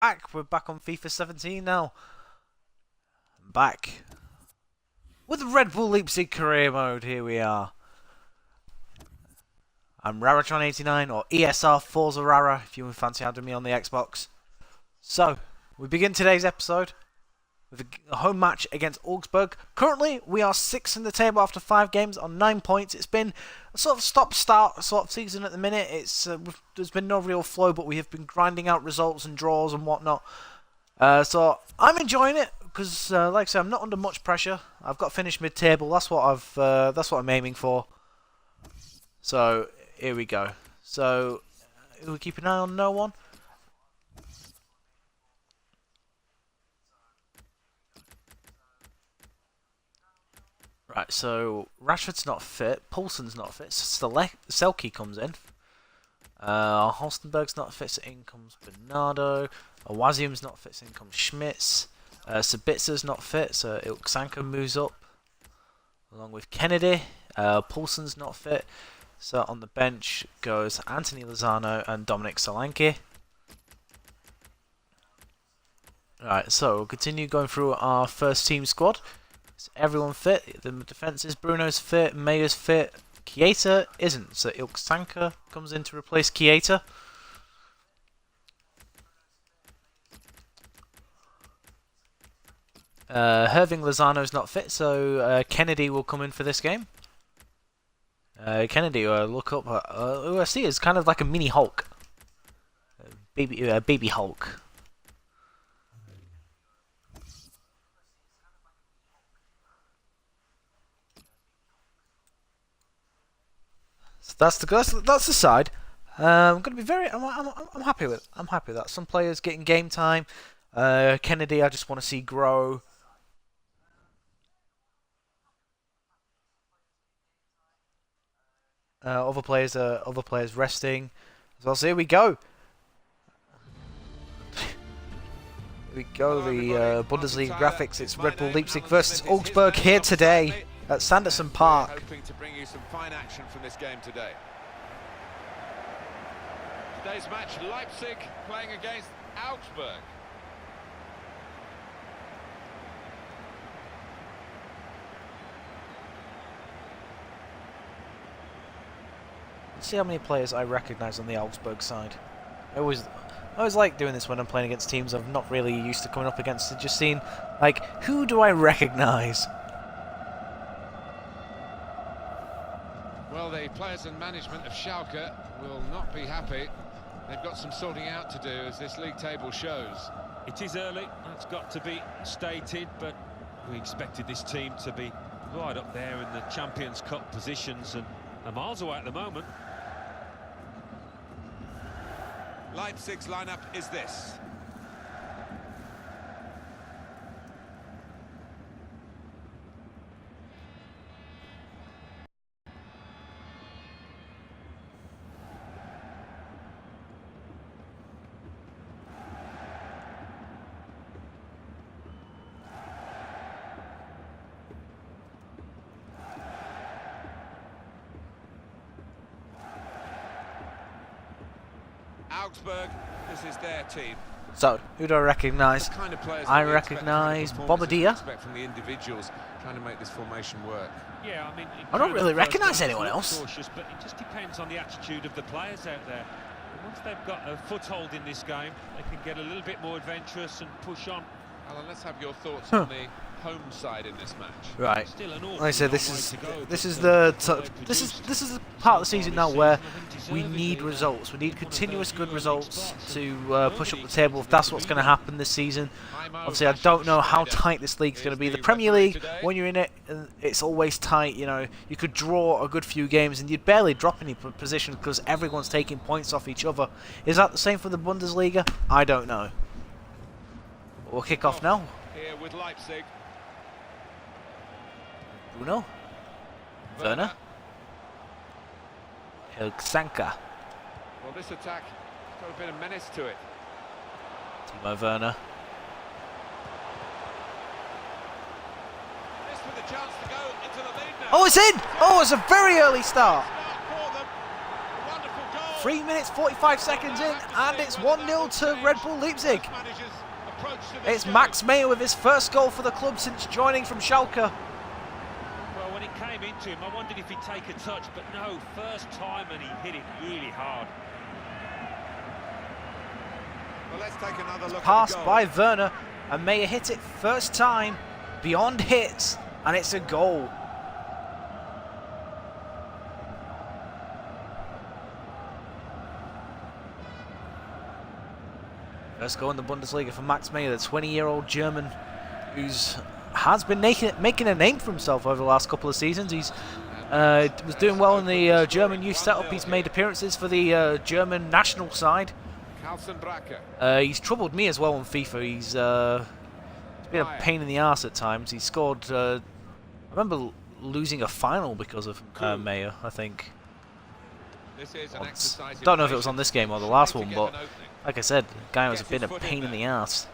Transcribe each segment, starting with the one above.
Back. We're back on FIFA 17 now. I'm back with Red Bull Leipzig career mode. Here we are. I'm Raratron89 or ESR Forza Rara if you fancy having me on the Xbox. So, we begin today's episode with a home match against Augsburg. Currently, we are 6th in the table after 5 games on 9 points. It's been a sort of stop-start sort of season at the minute. There's been no real flow, but we have been grinding out results and draws and whatnot. So I'm enjoying it because, like I said, I'm not under much pressure. I've got finished mid-table. That's what I'm aiming for. So here we go. So we keep an eye on no one. Right, so Rashford's not fit, Poulsen's not fit, Selke comes in. Holstenberg's not fit, so in comes Bernardo. Awazium's not fit, so in comes Schmitz. Sabitza's not fit, so Ilksanka moves up along with Kennedy. Poulsen's not fit, so on the bench goes Anthony Lozano and Dominic Solanke. Right, so we'll continue going through our first team squad. Is everyone fit? The defence is Bruno's fit, Mayer's fit, Chiesa isn't, so Ilksanka comes in to replace Chiesa. Herving Lozano's not fit, so Kennedy will come in for this game. Kennedy, look up, who I see is kind of like a mini Hulk. Baby Hulk. That's the side. I'm gonna be I'm happy with. I'm happy with that. Some players getting game time. Kennedy, I just want to see grow. Other players resting. So here we go. Here we go. The Bundesliga graphics. It's Red Bull Leipzig versus Augsburg here today at Sanderson Park. Hoping to bring you some fine action from this game today. Today's match, Leipzig playing against Augsburg. Let's see how many players I recognise on the Augsburg side. I always like doing this when I'm playing against teams I'm not really used to coming up against. Just seeing, like, who do I recognise? Well, the players and management of Schalke will not be happy. They've got some sorting out to do, as this league table shows. It is early, that's got to be stated, but we expected this team to be right up there in the Champions Cup positions and are miles away at the moment. Leipzig's lineup is this. Augsburg, this is their team. So, who do I recognise? Kind of I recognise Bobadilla. Expect from the individuals trying to make this formation work. Yeah, I mean, I don't really recognise anyone else. Cautious, but it just depends on the attitude of the players out there. And once they've got a foothold in this game, they can get a little bit more adventurous and push on. Alan, let's have your thoughts on the home side in this match. Right. Still an Like I said, this is the the part of the season now where we need results. We need continuous good results to push up the table. If that's what's going to happen this season. Obviously, I don't know how tight this league's going to be. The Premier League, when you're in it, it's always tight. You know, you could draw a good few games and you'd barely drop any position because everyone's taking points off each other. Is that the same for the Bundesliga? I don't know. We'll kick off now. Here with Leipzig. Bruno. Werner. Ilksanka. Well, this attack has got a bit of menace to it. Timo Werner. This with a chance to go into the lead now. Oh, it's in! Oh, it's a very early start. 3 minutes 45 seconds in, and it's 1-0 to Red Bull Leipzig. It's Max Meyer with his first goal for the club since joining from Schalke. Well, when it came into him, I wondered if he'd take a touch, but no, first time and he hit it really hard. Well, let's take another look. Passed by Werner, and Meyer hit it first time, beyond hits, and it's a goal. First goal in the Bundesliga for Max Meyer, the 20-year-old German has been making a name for himself over the last couple of seasons. He's was doing well in the German youth setup. He's made appearances for the German national side. He's troubled me as well on FIFA. He's been a pain in the arse at times. He scored. I remember losing a final because of Meyer, I think. Don't know if it was on this game or the last one, but like I said, the guy was a bit of a pain in the arse.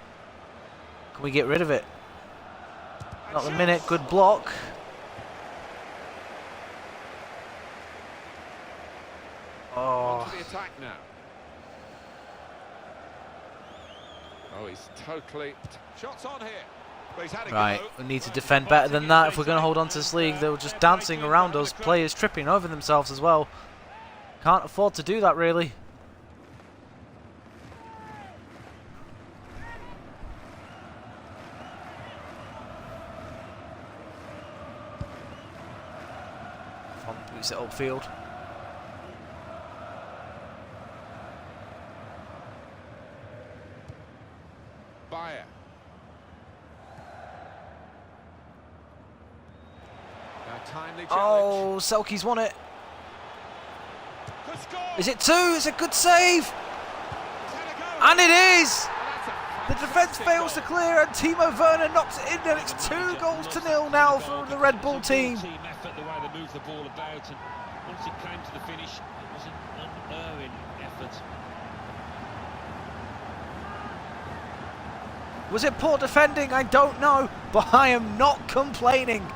Can we get rid of it? Not the minute. Good block. Oh. Oh, he's totally... Shots on here. Right, we need to defend better than that if we're going to hold on to this league. They were just dancing around us, players tripping over themselves as well. Can't afford to do that, really. Boots it upfield. Bayer. Oh, Selke's won it. Is it two? It's a good save. And it is. The defence fails to clear and Timo Werner knocks it in, and it's 2-0 now for the Red Bull team. Team effort, the way they moved the ball about, and once it came to the finish, it was an unerring effort. Was it poor defending? I don't know, but I am not complaining.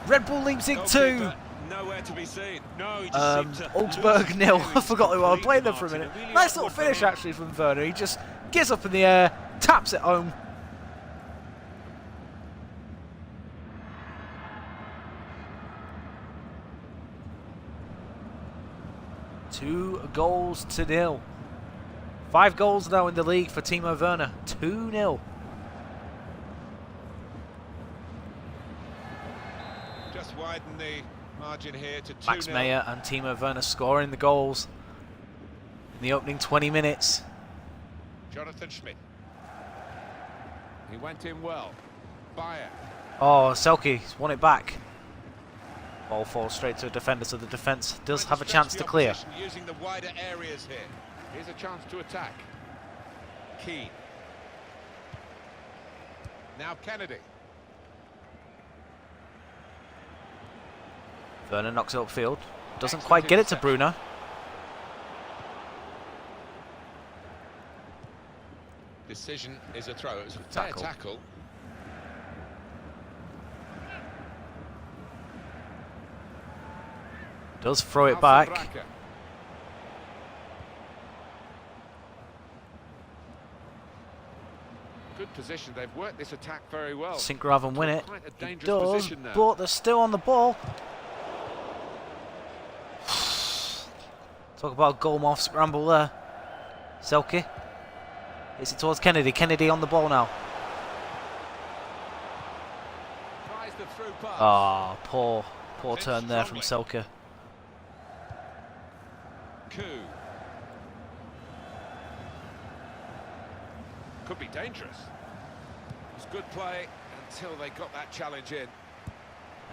Red Bull Leipzig 2. Nowhere to be seen. No, he just seemed to Augsburg 0. I forgot who I was playing them for a minute. Nice little finish actually from Werner. He just gets up in the air, taps it home. Two goals to 0. 5 goals now in the league for Timo Werner. 2-0. Just widen the margin here to 2-0. Max Meyer and Timo Werner scoring the goals in the opening 20 minutes. Jonathan Schmidt. He went in well. Bayer. Oh, Selke's won it back. Ball falls straight to a defender, so the defence does have a chance to clear. Using the wider areas here. Here's a chance to attack. Keane. Now Kennedy. Werner knocks it upfield. Doesn't quite get it to Bruno. Decision is a throw. It was a fair tackle. Does throw it back. Good position. They've worked this attack very well. Sink rather than win it. It Does, but they're still on the ball. Talk about goal-mouth scramble there. Selke. It's it towards Kennedy. Kennedy on the ball now. Ah, poor turn there from Selke. Could be dangerous. It's good play until they got that challenge in.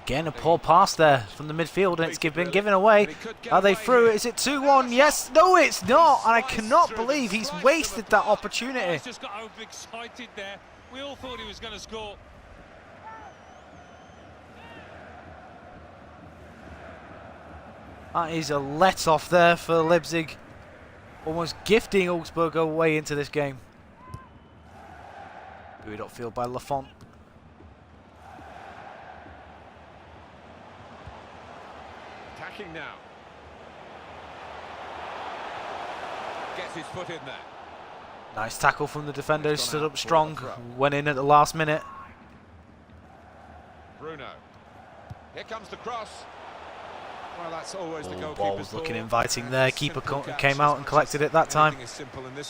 Again, a poor pass there from the midfield, and it's been given away. Are they through? Is it 2-1? Yes. No, it's not. And I cannot believe he's wasted that opportunity. He's just got overexcited there. We all thought he was going to score. That is a let-off there for Leipzig. Almost gifting Augsburg away into this game. Buoyed upfield by Lafont. Attacking now. Gets his foot in there. Nice tackle from the defender, who stood up strong, went in at the last minute. Bruno. Here comes the cross. Well, that's always the goalkeeper's ball was looking ball. inviting there. Keeper came out and collected it that time.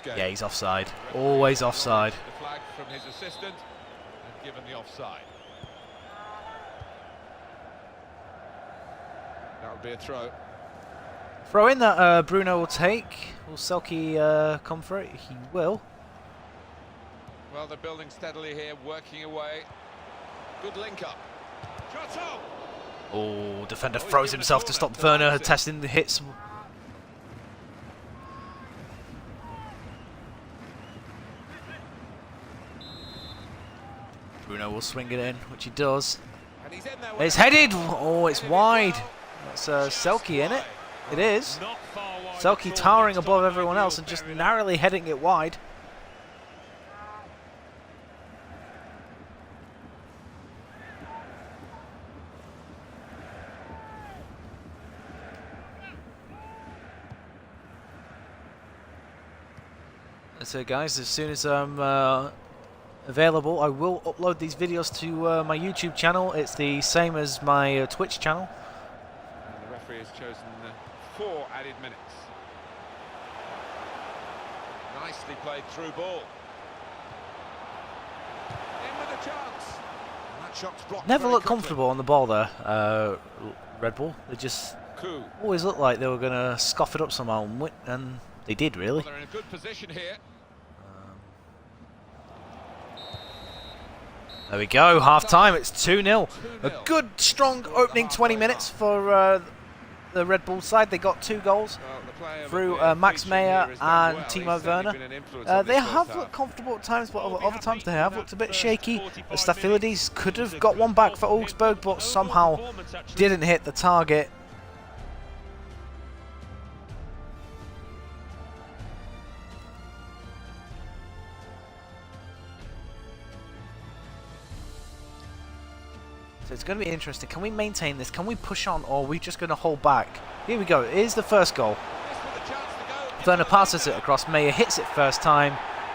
Yeah, he's offside. Always offside. The flag from his assistant and given the offside. That would be a throw. Throw in that Bruno will take. Will Selke come for it? He will. Well, they're building steadily here, working away. Good link up. Shots up. Oh, defender throws himself to stop Werner testing the hits. Bruno will swing it in, which he does. It's headed. Oh, it's wide. That's Selke in it. It is. Selke towering above everyone else and just narrowly heading it wide. So guys, as soon as I'm available, I will upload these videos to my YouTube channel. It's the same as my Twitch channel. And the referee has chosen 4 added minutes. Nicely played through ball. In with a chance. And that shot's blocked. Never very looked quickly. comfortable on the ball there, Red Bull. They just always looked like they were going to scoff it up somehow, and they did really. Well, they're in a good position here. There we go, half time, it's 2-0. A good, strong opening 20 minutes for the Red Bull side. They got 2 goals through Max Meyer and Timo Werner. They have looked comfortable at times, but other times they have looked a bit shaky. Staphylidis could have got one back for Augsburg, but somehow didn't hit the target. So it's going to be interesting. Can we maintain this? Can we push on, or are we just going to hold back? Here we go. Here's the first goal. Werner passes it across. Meyer hits it first time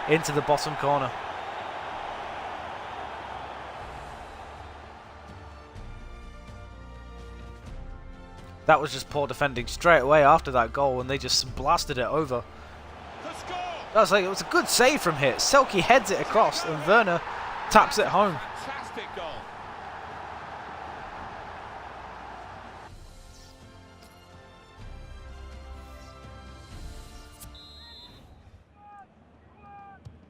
into the bottom corner. That was just poor defending straight away after that goal, and they just blasted it over. That was like, it was a good save from here. Selke heads it across, and Werner taps it home. Fantastic goal.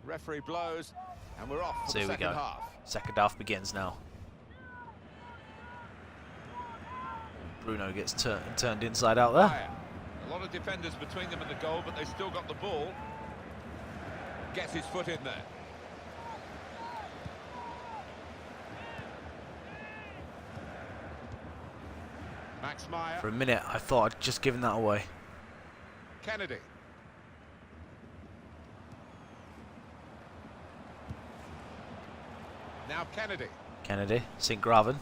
Referee blows, and we're off for So the here we second go. half. Second half begins now. Bruno gets turned inside out there. A lot of defenders between them and the goal, but they still got the ball. Gets his foot in there. Max Meyer. For a minute, I thought I'd just given that away. Kennedy. Now Kennedy. St. Graven.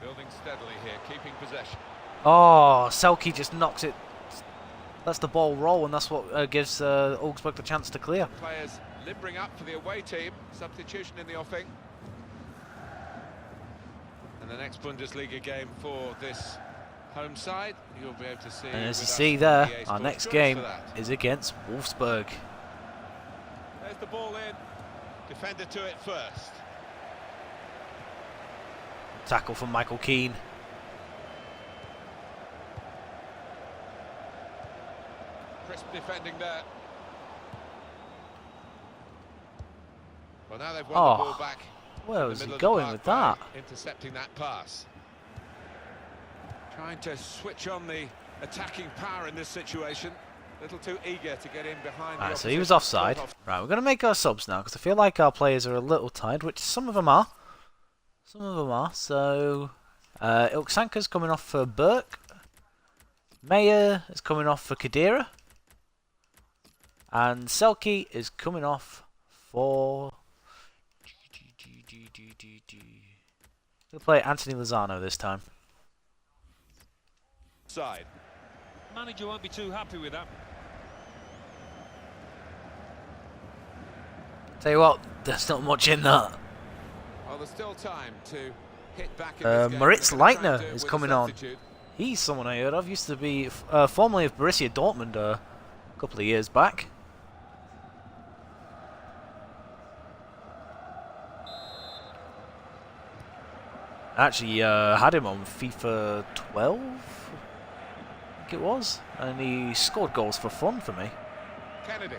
Building steadily here, keeping possession. Oh, Selke just knocks it. Lets the ball roll, and that's what gives Augsburg the chance to clear. Players limbering up for the away team. Substitution in the offing. And the next Bundesliga game for this home side, you'll be able to see. And as you with see us there, on EA our Sports. next Join us game for that. is against Wolfsburg. There's the ball in. Defender to it first. Tackle from Michael Keane. Crisp defending there. Well, now they've won the ball back. Where in was the he middle of the going with park that? by intercepting that pass. Trying to switch on the attacking power in this situation. A little too eager to get in behind. Right, so he was offside. Right, we're going to make our subs now because I feel like our players are a little tired, which some of them are. Some of them are. So, Ilksanka's coming off for Burke. Meyer is coming off for Kadira. And Selke is coming off for... We'll play Anthony Lozano this time. Side. Manager won't be too happy with that. Tell you what, there's not much in that. Well, there's still time to hit back in this game. Moritz They're gonna try and Leitner do it is with a coming on. substitute. He's someone I heard of. Used to be formerly of Borussia Dortmund a couple of years back. Actually, had him on FIFA 12, I think it was, and he scored goals for fun for me. Kennedy.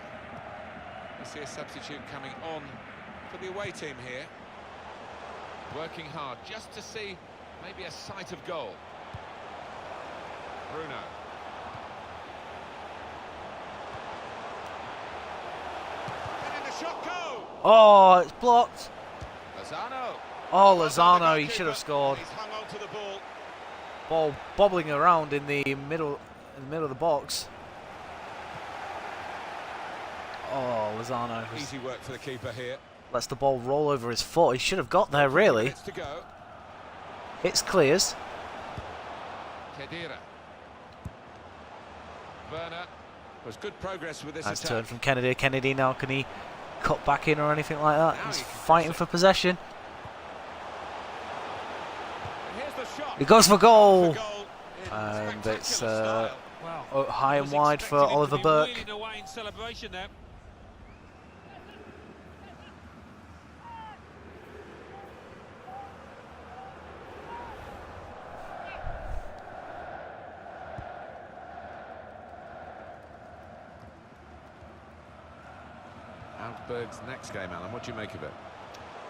We see a substitute coming on for the away team here. Working hard just to see maybe a sight of goal. Bruno. Letting the shot go. Oh, it's blocked. Lozano. Oh, Lozano, he should have scored. He's hung on to the ball. Ball bobbling around in the middle of the box. Oh, Lozano Easy work for the keeper here. lets the ball roll over his foot. He should have got there, really. Minutes to go. It's clears. Kedira. Werner. Was good progress with this Nice attack. turn from Kennedy. Kennedy now, can he cut back in or anything like that? Now He's he can fighting cross for it. possession. And here's the shot. He goes for goal. For goal in And spectacular it's style. high and Was wide for expecting him Oliver to be Burke. wheeling away in celebration there. Augsburg's next game, Alan. What do you make of it?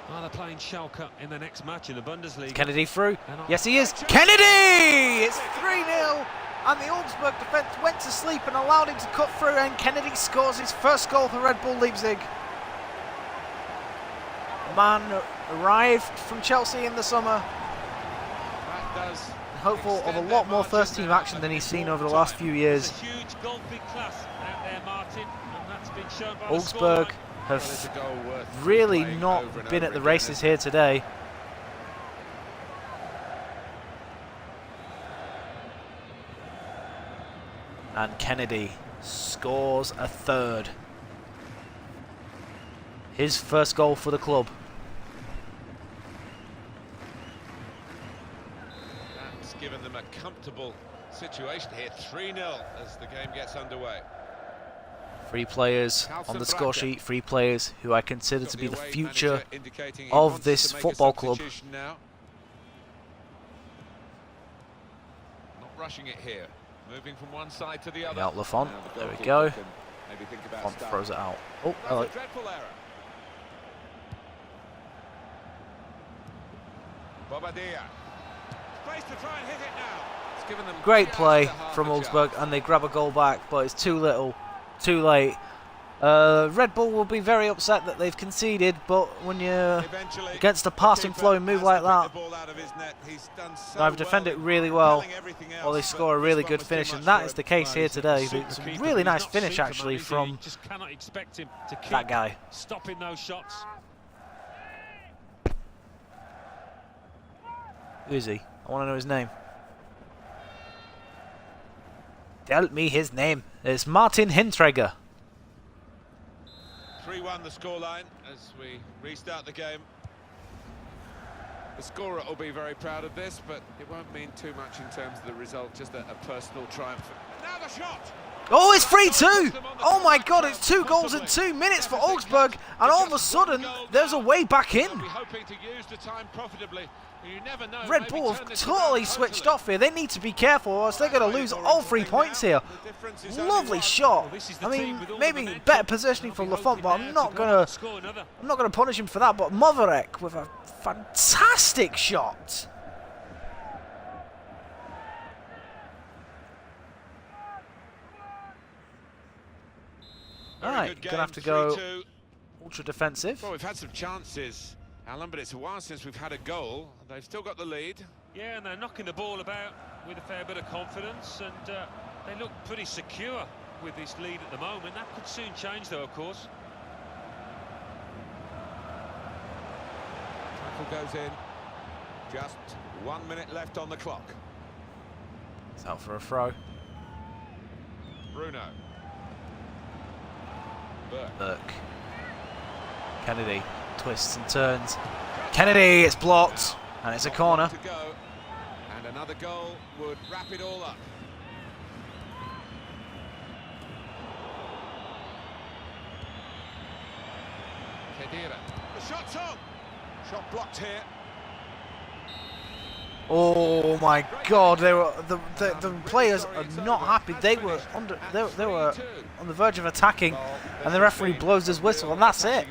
Well, they're playing Schalke in the next match in the Bundesliga. Kennedy through. And Yes, he is. Kennedy! It's 3-0. And the Augsburg defence went to sleep and allowed him to cut through. And Kennedy scores his first goal for Red Bull Leipzig. The man arrived from Chelsea in the summer. That does Hopeful of a extend lot their more margin first-team now action a than he's seen short over the last time. few years. It's a huge goal big class out there, Martin, and that's been shown by Augsburg the scoreline. Well, it's a have goal worth really playing not over and been over at the again, races isn't here it? today. And Kennedy scores a third. His first goal for the club. That's given them a comfortable situation here. 3-0 as the game gets underway. 3 players on the score sheet, 3 players who I consider to be the future of this football club. Now. Not rushing it here. Moving from one side to the other. Out Lafont, Now the there we goalkeeper go. can maybe think about Font start. throws it out. Oh, That's hello. a dreadful error. Bobadilla. Space to try and hit it now. It's given them Great just play a half from a Augsburg, chance. and they grab a goal back, but it's too little, too late. Red Bull will be very upset that they've conceded, but when you're Eventually, against a the passing, keeper flowing move has like to bring that, the ball out of his net. He's done so they either defend well it in really well, repelling everything or they else, score a but really this one good was too finish, much and that for is him. the case here today. Super It's a keeper, really but nice he's not finish, Superman, actually, is he? from You just cannot expect him to keep that guy. stopping those shots. Who is he? I want to know his name. Tell me his name. It's Martin Hintreger. 3-1 the scoreline as we restart the game. The scorer will be very proud of this, but it won't mean too much in terms of the result, just a personal triumph. Now the shot! Oh, it's 3-2! Oh my god, it's 2 goals in 2 minutes for Augsburg, and all of a sudden, there's a way back in. They'll be hoping to use the time profitably. You never know, Red maybe Bull turn have this totally around switched totally. off here. They need to be careful, or else they're going to lose all 3 points here. The difference is only Lovely one. shot. Well, this is the I team mean, with all the maybe momentum. better positioning from They'll be Lafont, but hoping I'm now not to gonna score another. punish him for that. But Movarek with a fantastic shot. Very Right, good gonna game, have to go 3-2. ultra defensive. Well, we've had some chances, Alan, but it's a while since we've had a goal. They've still got the lead. Yeah, and they're knocking the ball about with a fair bit of confidence, and they look pretty secure with this lead at the moment. That could soon change, though, of course. Tackle goes in. Just 1 minute left on the clock. It's out for a throw. Bruno. Burke. Burke. Kennedy twists and turns. Kennedy, it's blocked, and it's a corner. To go, and another goal would wrap it all up. Kedira. The shot's on. Shot blocked here. Oh my God! The players are not happy. They were on the verge of attacking, and the referee blows his whistle, and that's it.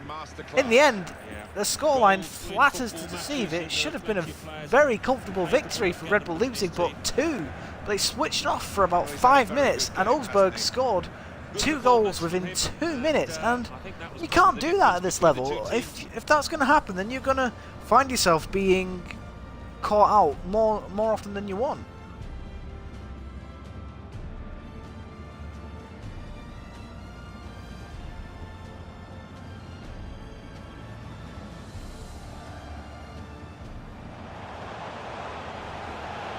In the end, the scoreline flatters to deceive. It should have been a very comfortable victory for Red Bull Leipzig, but two. They switched off for about 5 minutes, and Augsburg scored 2 goals within 2 minutes, and you can't do that at this level. If that's going to happen, then you're going to find yourself being caught out more often than you want.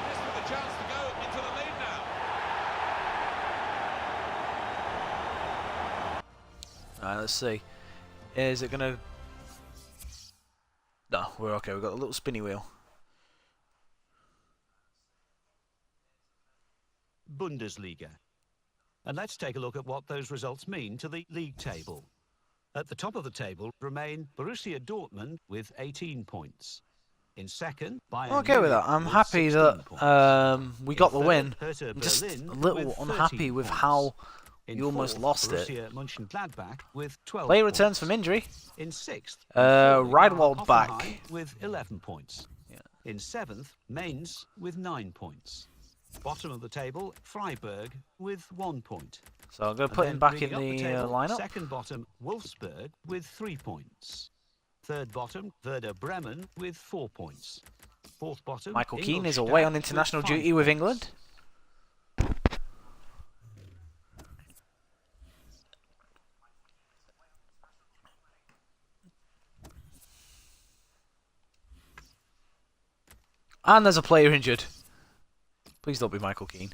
This with a chance to go into the lead now. Alright, let's see. Is it gonna... No, we're okay. We've got a little spinny wheel. Bundesliga. And let's take a look at what those results mean to the league table. At the top of the table remain Borussia Dortmund with 18 points. In second, Bayern I'm okay with that. I'm happy that we got the win. Hertha I'm just Berlin a little with unhappy 13 with points. how In you almost fourth, lost it. Borussia Mönchengladbach with 12 Player points. returns from injury. In sixth, Riedewald back. Hoffenheim with 11 points. Yeah. In seventh, Mainz with 9 points. Bottom of the table, Freiburg with 1 point. So I'm going to And put then him back in bringing the up table, lineup. Second bottom, Wolfsburg with 3 points. Third bottom, Werder Bremen with 4 points. Fourth bottom, Michael Keane is away on Ingolstadt international with 5 duty with points. England. And there's a player injured. Please don't be Michael Keane.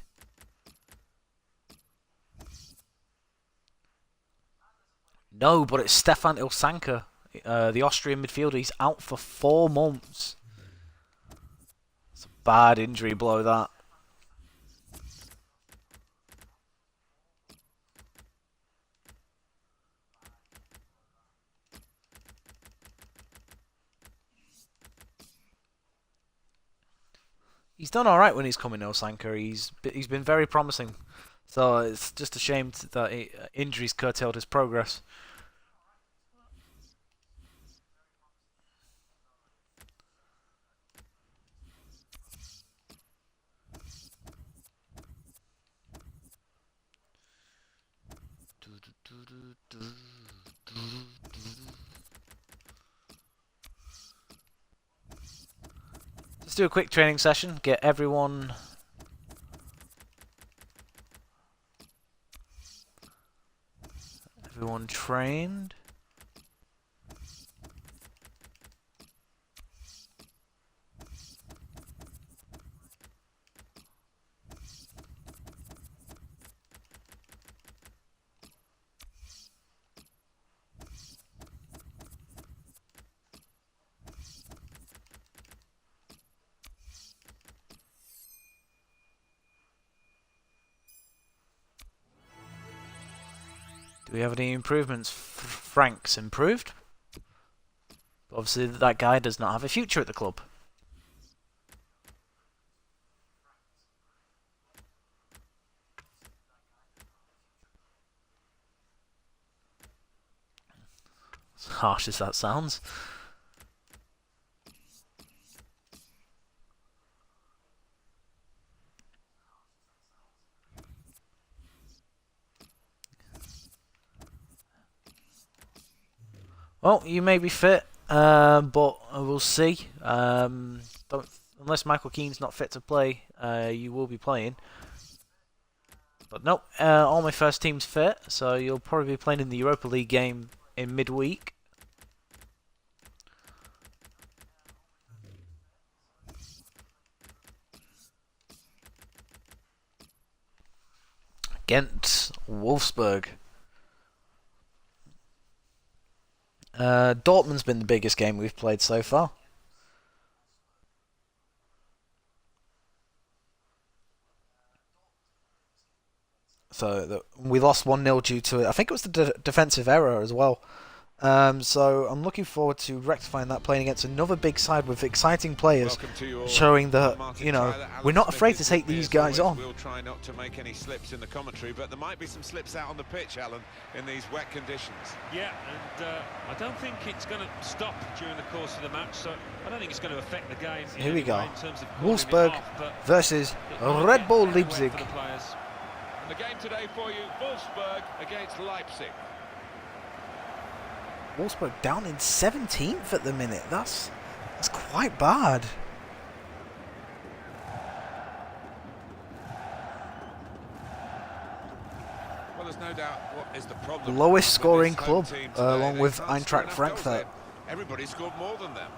No, but it's Stefan Ilsanker, the Austrian midfielder. He's out for 4 months. It's a bad injury blow, that. He's done all right when he's coming, Ilsanker. He's been very promising. So it's just a shame that injuries curtailed his progress. Let's do a quick training session, get everyone trained. Do we have any improvements? Frank's improved. Obviously, that guy does not have a future at the club. As harsh as that sounds. Well, you may be fit, but we'll see. Unless Michael Keane's not fit to play, you will be playing. But nope, all my first team's fit, so you'll probably be playing in the Europa League game in midweek. Against Wolfsburg. Dortmund's been the biggest game we've played so far. So we lost 1-0 due to, I think it was the defensive error as well. So I'm looking forward to rectifying that, playing against another big side with exciting players, showing that, you know, we're not afraid to take these guys on. We'll try not to make any slips in the commentary, but there might be some slips out on the pitch, Alan, in these wet conditions. Yeah, and I don't think it's going to stop during the course of the match, so I don't think it's going to affect the game. Here we go. In terms of Wolfsburg versus Red Bull Leipzig. And the game today for you, Wolfsburg against Leipzig. Wolfsburg down in 17th at the minute. That's quite bad. Well, there's no doubt what is the problem. Lowest scoring club, Today, along with they can't score Eintracht enough goals Frankfurt. there. Everybody scored more than them.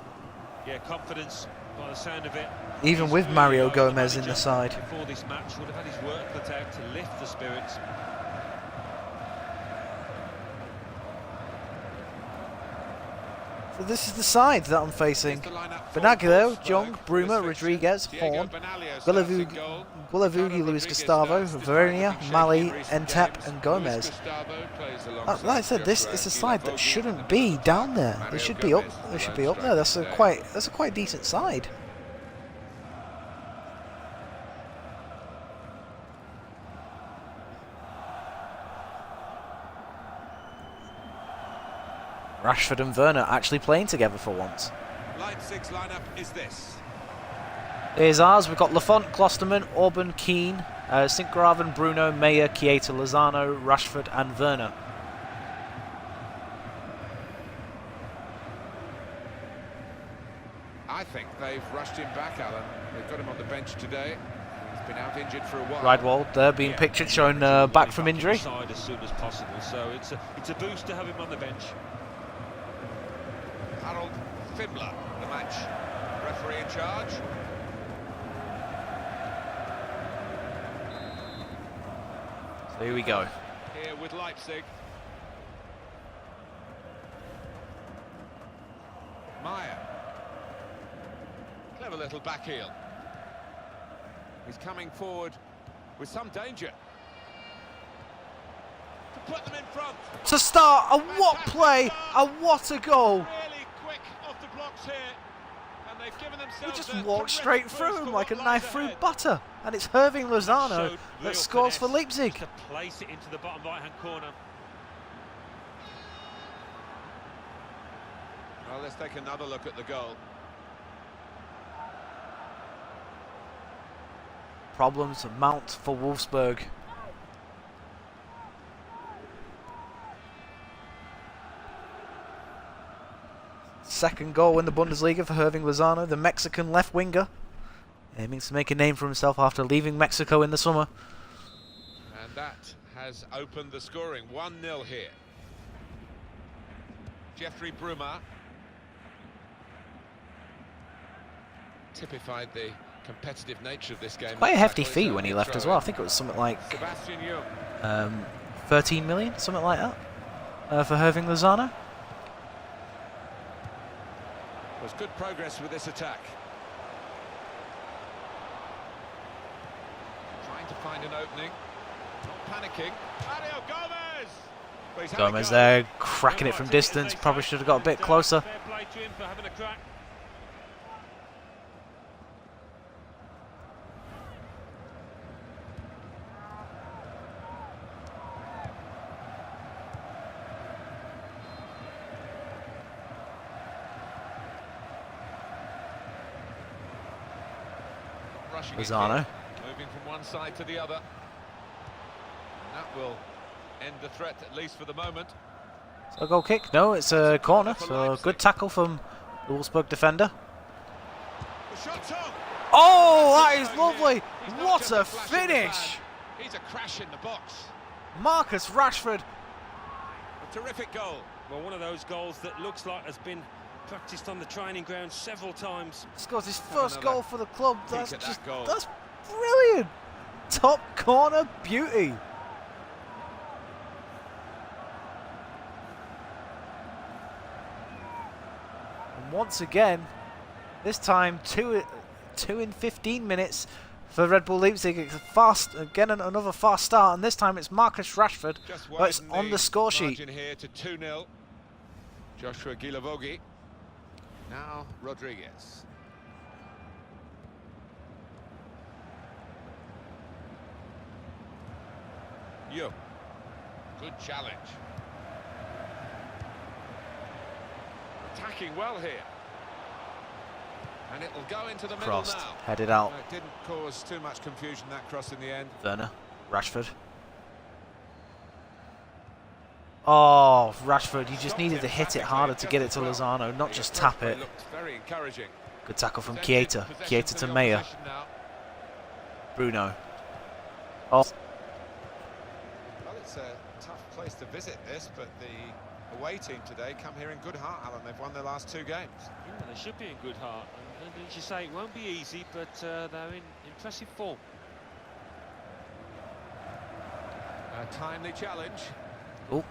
Yeah, confidence by the sound of it. Even He's with really Mario over Gomez in the manager side. Before this match, would have had his work cut out to lift the spirits. So this is the side that I'm facing. Benaglio, Jong, Bruma, Rodriguez, Horn, Guilavugi, Luis Gustavo, Vernia, Mali, Entep and Gomez. Like I said, this is a side that shouldn't be down there. They should be up. They should be up there. That's a quite decent side. Rashford and Werner actually playing together for once. Leipzig's lineup is this. Here's ours. We've got Lafont, Klosterman, Orban, Keane, Sinkgraven, Bruno, Meyer, Chiesa, Lozano, Rashford and Werner. I think they've rushed him back, Alan. They've got him on the bench today. He's been out injured for a while. Riedwald there being pictured, showing back from injury. Side as soon as possible, so it's a boost to have him on the bench. Harold Fimbler, the match referee in charge. So here we go. Here with Leipzig. Meyer. Clever little back heel. He's coming forward with some danger. To put them in front. To start, a what play, a what a goal. Really quick off the blocks here. And they've given He themselves just a walked terrific straight through boost him to like a what knife lies through ahead. butter. And it's Irving Lozano Showed that real scores for finesse Leipzig. to place it into the bottom right-hand corner. Well, let's take another look at the goal. Problems mount for Wolfsburg. Second goal in the Bundesliga for Irving Lozano, the Mexican left winger, aiming to make a name for himself after leaving Mexico in the summer. And that has opened the scoring. 1-0 here. Jeffrey Bruma typified the competitive nature of this game. Quite a hefty fee when he left as well. I think it was something like Sebastian Jung. 13 million, something like that, for Irving Lozano. Was good progress with this attack. Trying to find an opening. Not panicking. Mario Gomez! Well, he's had a Gomez go. there, cracking it from distance. Probably should have got a bit closer. Fair play to him for having a crack. Rushing Lozano. it in, moving from one side to the other. And that will end the threat, at least for the moment. So a goal kick? No, it's a corner. So good tackle from the Wolfsburg defender. The shot's on. Oh, that is lovely! What a finish! He's a crash in the box. Marcus Rashford. A terrific goal. Well, one of those goals that looks like has been practiced on the training ground several times. Scores his first another goal for the club. peek That's at that just, goal. that's brilliant. Top corner beauty. once again, this time two in 15 minutes for Red Bull Leipzig. It's another fast start, and this time it's Marcus Rashford. But it's on the score sheet. Here to 2-0. Joshua Gilavogi. Now Rodriguez. Yo. Good challenge. Attacking well here. And it'll go into the Crossed, middle now. headed out. It didn't cause too much confusion, that cross, in the end. Werner, Rashford. Oh, Rashford, you just needed to hit it harder to get it to Lozano, not just tap it. Very encouraging. Good tackle from Chiesa. Chiesa to Meyer. Bruno. Oh. Well, it's a tough place to visit this, but the away team today come here in good heart, Alan. They've won their last 2 games. Yeah, they should be in good heart. And as you say, it won't be easy, but they're in impressive form. A timely challenge. Oh.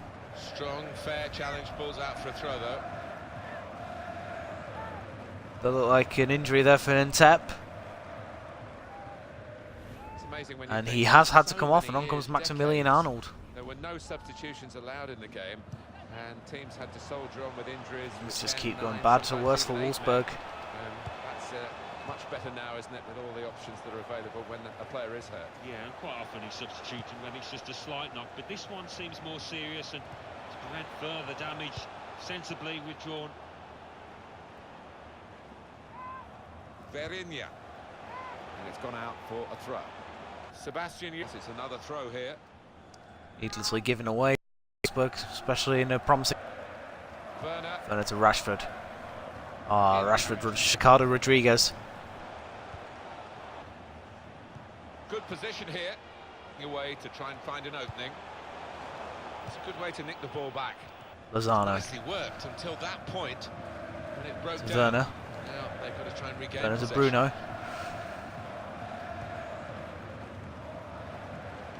Strong, fair challenge. Balls out for a throw, though. That looked like an injury there for Ntep. It's amazing when And he has had to come off, and on comes Maximilian Arnold. There were no substitutions allowed in the game, and teams had to soldier on with injuries. Let's just keep going bad to worse for Wolfsburg. That's much better now, isn't it, with all the options that are available when a player is hurt. Yeah, and quite often he's substituting when it's just a slight knock, but this one seems more serious, and to prevent further damage, sensibly withdrawn. Verinia. And it's gone out for a throw. Sebastian, yes, it's another throw here. Needlessly given away, Wolfsburg, especially in a promising. Werner to Rashford. Ah, Rashford, Ricardo Rodriguez. Good position here. Away to try and find an opening. It's a good way to nick the ball back. Lozano. Nicely worked until that point when it broke down. Werner. Now they've got to try and regain Werner to possession. Bruno.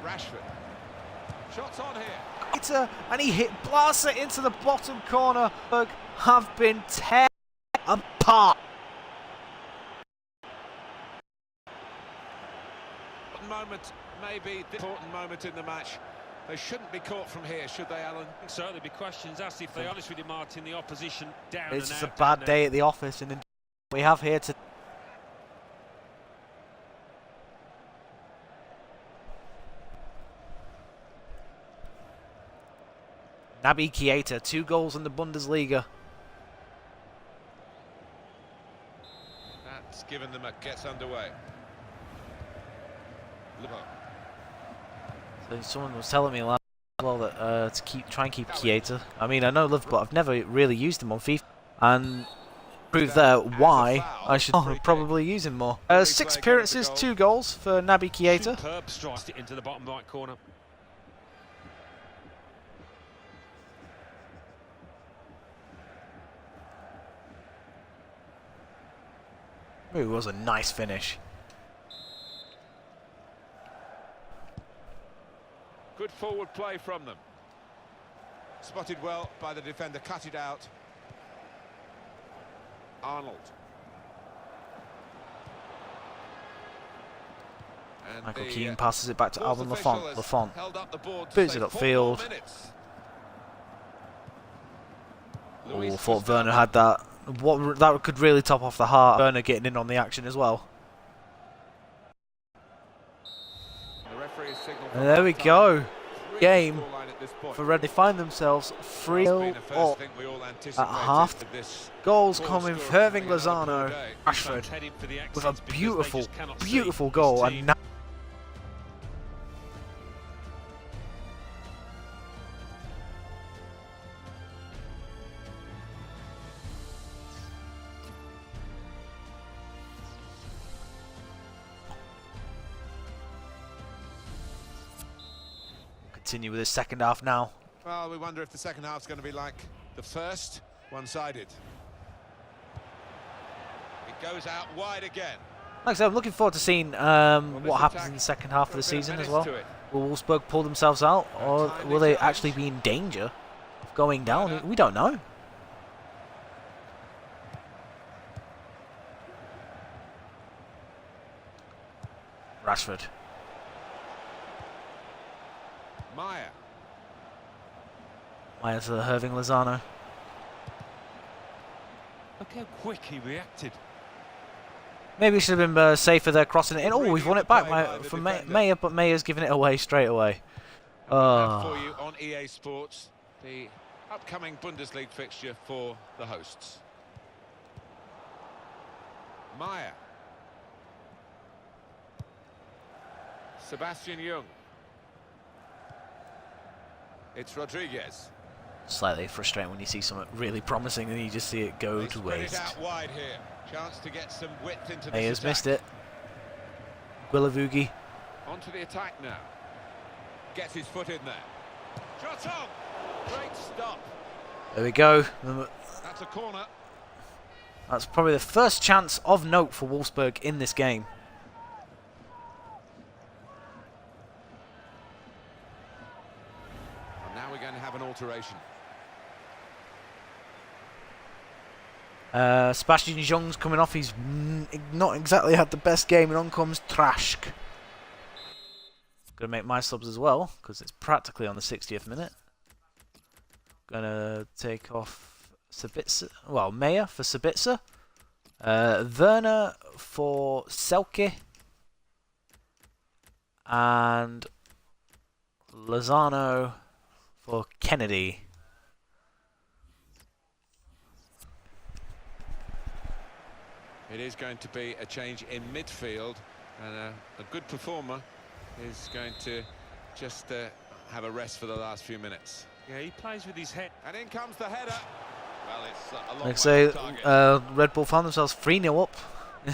Rashford. Shots on here. And he blasts it into the bottom corner. Wolfsburg have been teared apart. Moment, maybe the important moment in the match. They shouldn't be caught from here, should they, Alan? Certainly be questions asked if they're honest with you, Martin. The opposition down It's and just a out. bad day at the office, and we have here to. Naby Keita, 2 goals in the Bundesliga. That's given them a gets underway. So someone was telling me last well that to try and keep Keita. I mean, I know Liverpool, but I've never really used him on FIFA, and prove there why I should probably use him more. 6 appearances, 2 goals for Naby Keita. Superb strike into the bottom right corner. It was a nice finish. Good forward play from them. Spotted well by the defender, cut it out. Arnold. And Michael Keane passes it back to Alvin Lafont. held up the board to Boots say it 4 upfield. more minutes. Oh, Luis thought was Werner down. had that. That could really top off the heart. Werner getting in on the action as well. The referee has signalled And there we go. Three Game scoreline at this point. for Red. They find themselves It's 3-0 been a first up thing we all at anticipated half. with this Goals goal coming scorer from Irving having another poor Lozano, day. Rashford Heading for the with a exits because they beautiful, just cannot see beautiful this goal. team. And now continue with this second half now. Well, we wonder if the second half's going to be like the first, one-sided. It goes out wide again. Like I said, I'm looking forward to seeing what happens in the second half of the season as well. Will Wolfsburg pull themselves out, or will they actually be in danger of going down? We don't know. Rashford. Maya. Maya to the Irving Lozano. Look how quick he reacted. Maybe we should have been safer there crossing it in. Oh, Really we've won good it back play by the from defender. Maya, but Maya's giving it away straight away. And we have for Oh. you on EA Sports the upcoming Bundesliga fixture for the hosts. Maya. Sebastian Jung. It's Rodriguez. Slightly frustrating when you see something really promising and you just see it go They to spread waste. it out wide here. Chance to get some width into this Maya's attack. missed it. Guilavugi. Onto the attack now. Gets his foot in there. Shot on! Great stop. There we go. That's a corner. That's probably the first chance of note for Wolfsburg in this game. And now we're going to have an alteration. Sebastian Jung's coming off. He's not exactly had the best game, and on comes Trask. Gonna make my subs as well because it's practically on the 60th minute. Gonna take off Sabitzer. Well, Maya for Sabitzer. Werner for Selke. And Lozano for Kennedy. It is going to be a change in midfield, and a good performer is going to just have a rest for the last few minutes. Yeah, he plays with his head. And in comes the header. Well, it's a long Like I way say, from target. Red Bull found themselves 3-0 up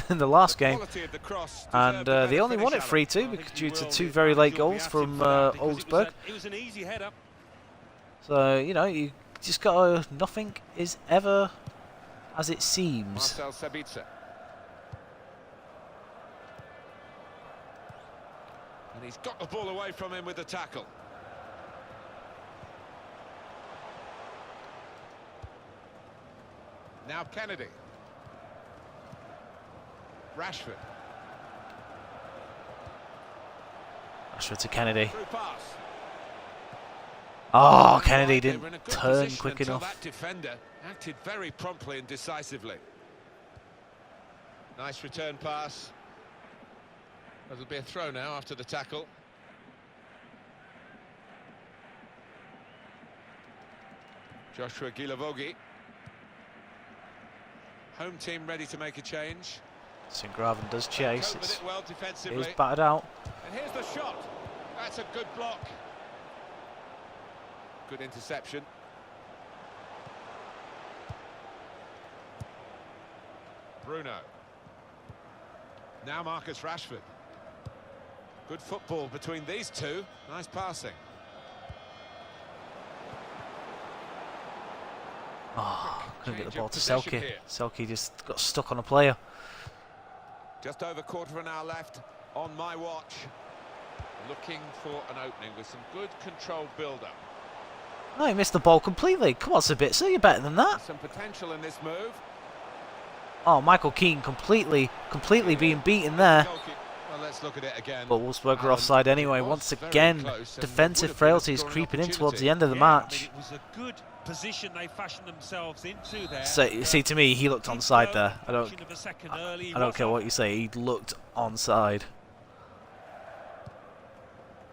in the last The game. quality of the cross And deserved a they better only won it finish, Alan. 3-2 due to two very late goals from Augsburg. It was an easy header. So, you know, you just got to... Nothing is ever as it seems. Marcel Sabitzer. And he's got the ball away from him with the tackle. Now Kennedy. Rashford. Rashford to Kennedy. Through pass. Oh, Kennedy They didn't were in a good turn position quick until enough. That defender acted very promptly and decisively. Nice return pass. There'll be a throw now after the tackle. Joshua Guilavogui. Home team ready to make a change. St-Graven does chase. Cope with It's it well defensively. is battered out. And here's the shot. That's a good block. Good interception. Bruno. Now Marcus Rashford. Good football between these two. Nice passing. Oh, couldn't get the Change of ball to possession Selke. here. Selke just got stuck on a player. Just over quarter of an hour left on my watch. Looking for an opening with some good controlled build-up. No, he missed the ball completely. Come on, Sabitzer, you're better than that. Some potential in this move. Oh, Michael Keane completely being beaten there. Well, let's look at it again. But Wolfsburg are Alan, offside anyway. it was Once very again, close and defensive would have been a frailties scoring creeping in towards opportunity. the end of the Yeah, match. I mean, it was a good position they fashioned themselves into there. So, see, to me, he looked onside there. I don't care what what you say. He looked onside.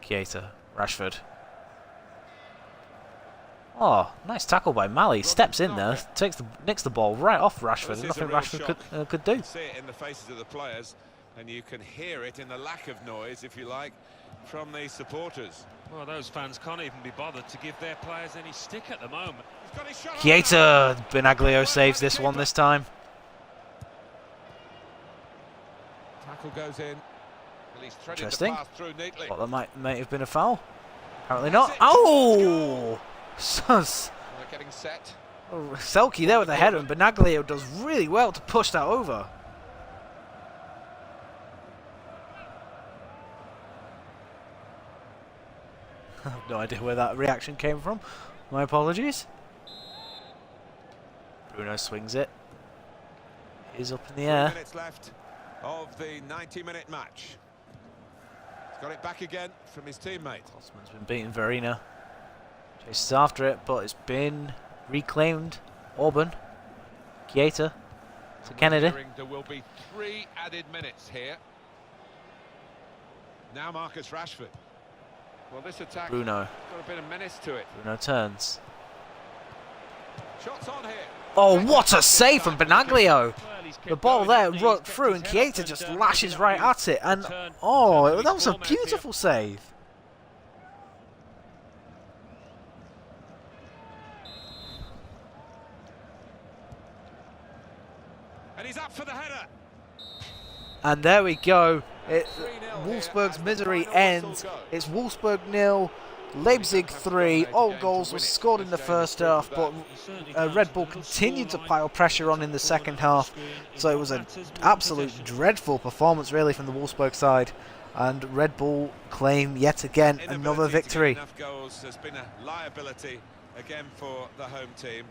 Keita, Rashford. Oh, nice tackle by Mali. Steps in there, nicks the ball right off Rashford. Well, And this is a nothing real Rashford could do. You see it in the faces of the players, and you can hear it in the lack of noise, if you like, from the supporters. Well, those fans can't even be bothered to give their players any stick at the moment. He's got his shot on Keita, Benaglio saves this one this time. Tackle goes in. Well, he's threaded the Interesting. pass through neatly. Thought that might have been a foul. Apparently not. Oh! Sus. They're getting set. Selke there with the header, and Benaglio does really well to push that over. I have no idea where that reaction came from. My apologies. Bruno swings it. It is up in the 3 air. minutes left of the 90-minute match. Got it back again from his teammate. Klostermann's been beaten Verena. Chases after it, but it's been reclaimed. Orban. Chiesa. To Kennedy. There will be 3 added minutes here. Now Marcus Rashford. Well, this attack Bruno. got a bit of menace to it. Bruno turns. Shots on here. Oh, what a save from Benaglio! The ball there rolled through and Chiesa just lashes right at it. And, oh, that was a beautiful save. And he's up for the header. And there we go. Wolfsburg's misery ends. It's Wolfsburg 0, Leipzig 3. All goals were scored in the first half, but Red Bull continued to pile pressure on in the second half. So it was an absolute dreadful performance, really, from the Wolfsburg side. And Red Bull claim yet again another victory. Enough goals has been a liability again for the home team,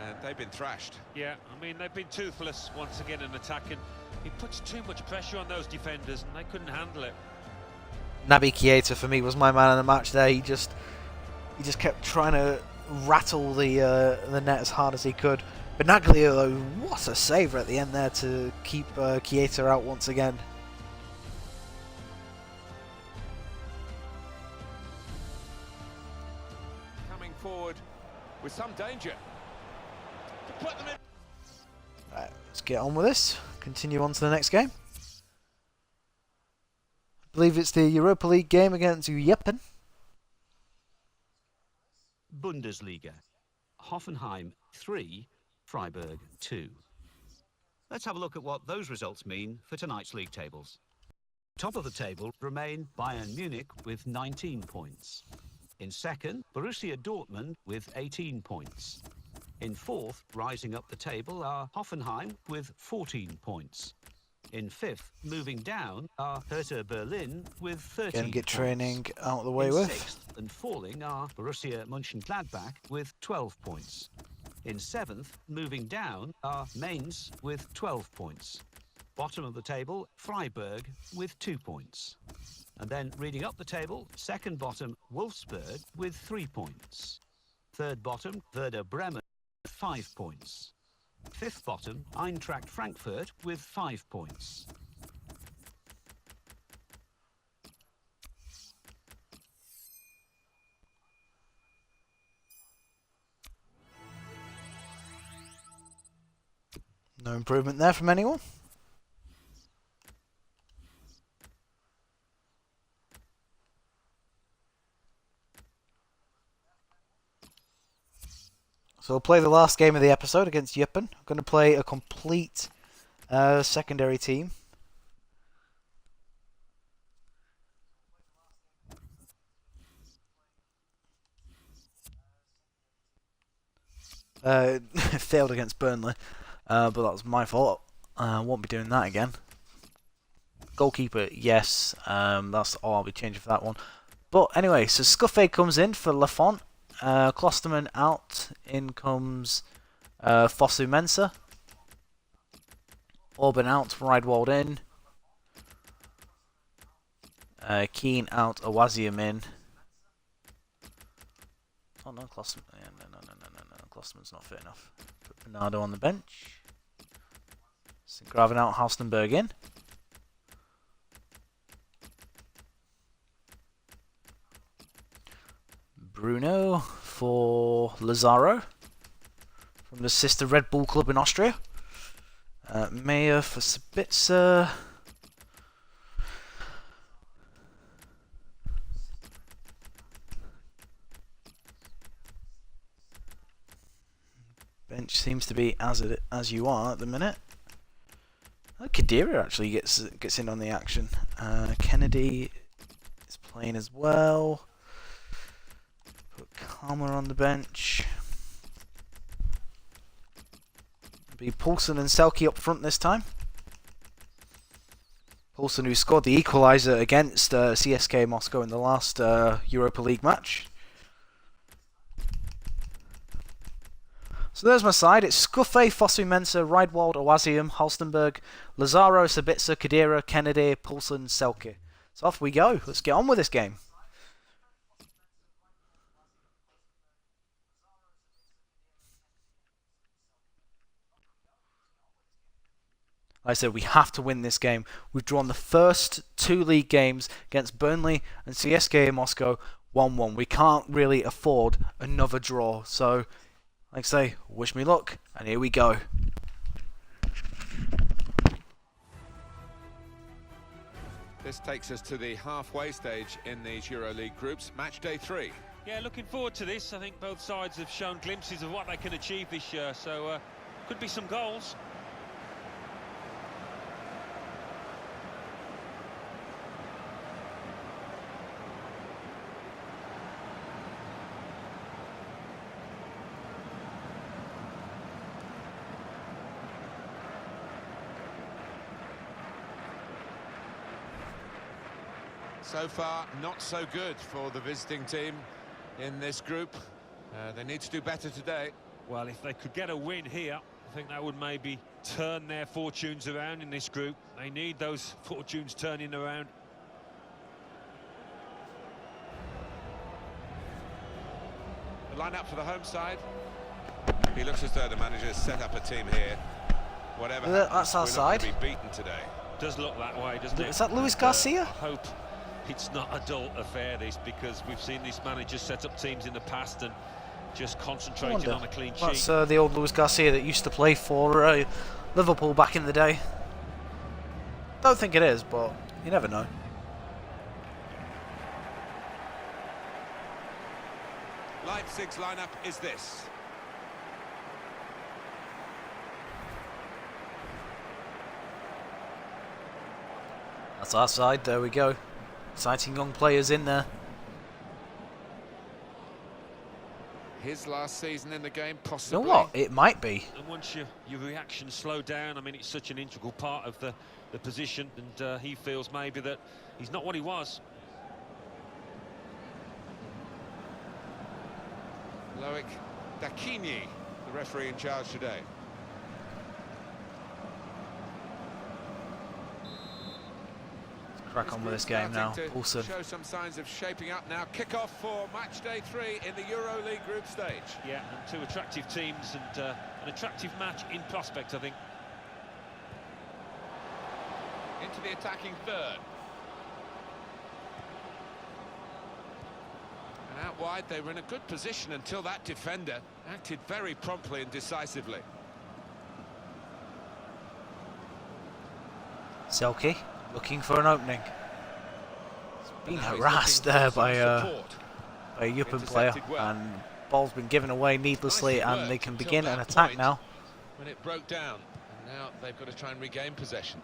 and they've been thrashed. Yeah, I mean, they've been toothless once again in attacking. He puts too much pressure on those defenders, and they couldn't handle it. Naby Keita for me was my man of the match there. He just kept trying to rattle the net as hard as he could. Benaglio, though, what a save at the end there to keep Keita out once again. Coming forward with some danger. To put them in. Right, let's get on with this. Continue on to the next game. I believe it's the Europa League game against Yeppen. Bundesliga. Hoffenheim 3, Freiburg 2. Let's have a look at what those results mean for tonight's league tables. Top of the table remain Bayern Munich with 19 points. In second, Borussia Dortmund with 18 points. In fourth, rising up the table, are Hoffenheim with 14 points. In fifth, moving down, are Hertha Berlin with 13 Get points. training out of the way In with. sixth and falling are Borussia Mönchengladbach with 12 points. In seventh, moving down, are Mainz with 12 points. Bottom of the table, Freiburg with 2 points. And then reading up the table, second bottom, Wolfsburg with 3 points. Third bottom, Werder Bremen, 5 points. Fifth bottom, Eintracht Frankfurt with 5 points. No improvement there from anyone. So we'll play the last game of the episode against Yeppen. I'm going to play a complete secondary team. Failed against Burnley, but that was my fault. Won't be doing that again. Goalkeeper, yes. That's all I'll be changing for that one. But anyway, so Scuffet comes in for Lafont. Klostermann out. In comes Fosu Mensah. Orban out. Riedwald in. Keane out. Awazium in. Oh no, Klostermann. Yeah, no. Klostermann's not fit enough. Put Bernardo on the bench. Graven out. Halstenberg in. Bruno for Lazaro from the sister Red Bull club in Austria. Mayer for Sabitzer. Bench seems to be as you are at the minute. Khedira actually gets in on the action. Kennedy is playing as well. Put Karma on the bench. Be Poulsen and Selke up front this time. Poulsen, who scored the equaliser against CSKA Moscow in the last Europa League match. So there's my side. It's Scuffet, Fosu Mensah, Riedwald, Awazium, Halstenberg, Lazaro, Sabitzer, Khedira, Kennedy, Poulsen, Selke. So off we go. Let's get on with this game. Like I said, we have to win this game. We've drawn the first 2 league games against Burnley and CSKA Moscow 1-1. We can't really afford another draw. So, like I say, wish me luck, and here we go. This takes us to the halfway stage in these EuroLeague groups, match day 3. Yeah, looking forward to this. I think both sides have shown glimpses of what they can achieve this year, so could be some goals. So far, not so good for the visiting team in this group. They need to do better today. Well, if they could get a win here, I think that would maybe turn their fortunes around in this group. They need those fortunes turning around. The line-up for the home side. He looks as though the manager has set up a team here. Whatever That's happens, our we're not side. going to be beaten today. Does look that way, doesn't it? Is that Luis And, Garcia? I hope it's not a dull affair, this, because we've seen this manager set up teams in the past and just concentrating on a clean sheet. That's the old Luis Garcia that used to play for Liverpool back in the day. Don't think it is, but you never know. Leipzig's lineup is this. That's our side. There we go. Exciting young players in there. His last season in the game, You possibly. know what? It might be. And once your reactions slow down, I mean, it's such an integral part of the position, and he feels maybe that he's not what he was. Loic Dakini, the referee in charge today. Crack on with this game now. Awesome. Show some signs of shaping up now. Kick-off for match day 3 in the EuroLeague group stage. Yeah, and 2 attractive teams and an attractive match in prospect, I think. Into the attacking third. And out wide, they were in a good position until that defender acted very promptly and decisively. Selke looking for an opening. He's been Now he's harassed looking for there some by a support. Yuppen player, Intercepted well. and ball's been given away needlessly, Nicely and they worked can until begin that an attack point now. When it broke down, and now they've got to try and regain possession.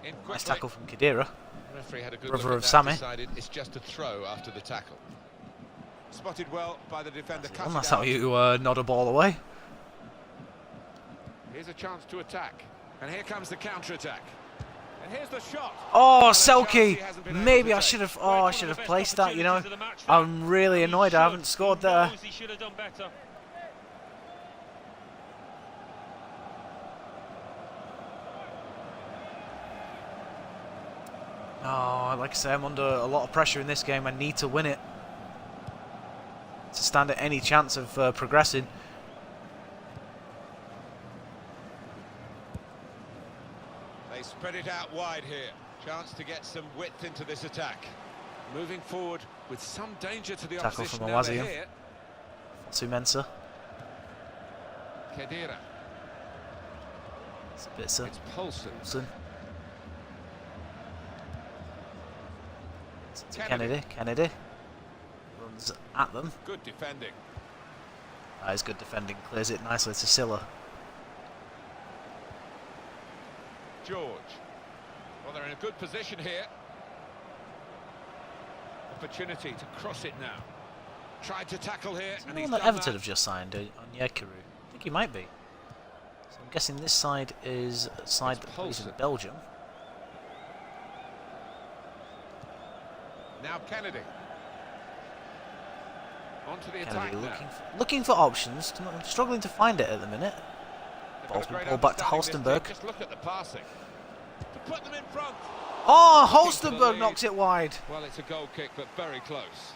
In quickly. Nice tackle from Khedira. The referee had a good Brother look at of that, Sammy. decided it's just a throw after the tackle. Spotted well by the defender. cut And it that's how out. you nod a ball away. Here's a chance to attack, and here comes the counter-attack. And here's the shot. Oh, And a chance he Selke! hasn't been able Maybe to I take. should have. Well, Oh, I it's should one of have the placed best that. You know, opportunities of the match, I'm really He annoyed I should. haven't scored He there. knows he should have done better. Oh, like I say, I'm under a lot of pressure in this game. I need to win it to stand at any chance of progressing. They spread it out wide here. Chance to get some width into this attack. Moving forward with some danger to the Tackle opposition. from Now they're Awazia. here. Sumensa. Khedira. It's Bitzer. It's Poulsen. Wilson. To Kennedy. Kennedy runs at them. Good defending. That is good defending. Clears it nicely to Silla. George. Well, they're in a good position here. Opportunity to cross it now. Tried to tackle here, Is and the he's one that done Everton that. have just signed on Yekaru? I think he might be. So I'm guessing this side is a side that plays in Poulsen. Belgium. Now Kennedy. Onto the attack Kennedy now. looking for options. I'm struggling to find it at the minute. They've got Ball's a been great pulled back to understanding, this Halstenberg. team. Just look at the passing. To put them in front. Oh, Looking for the Holstenberg lead. knocks it wide. Well, it's a goal kick, but very close.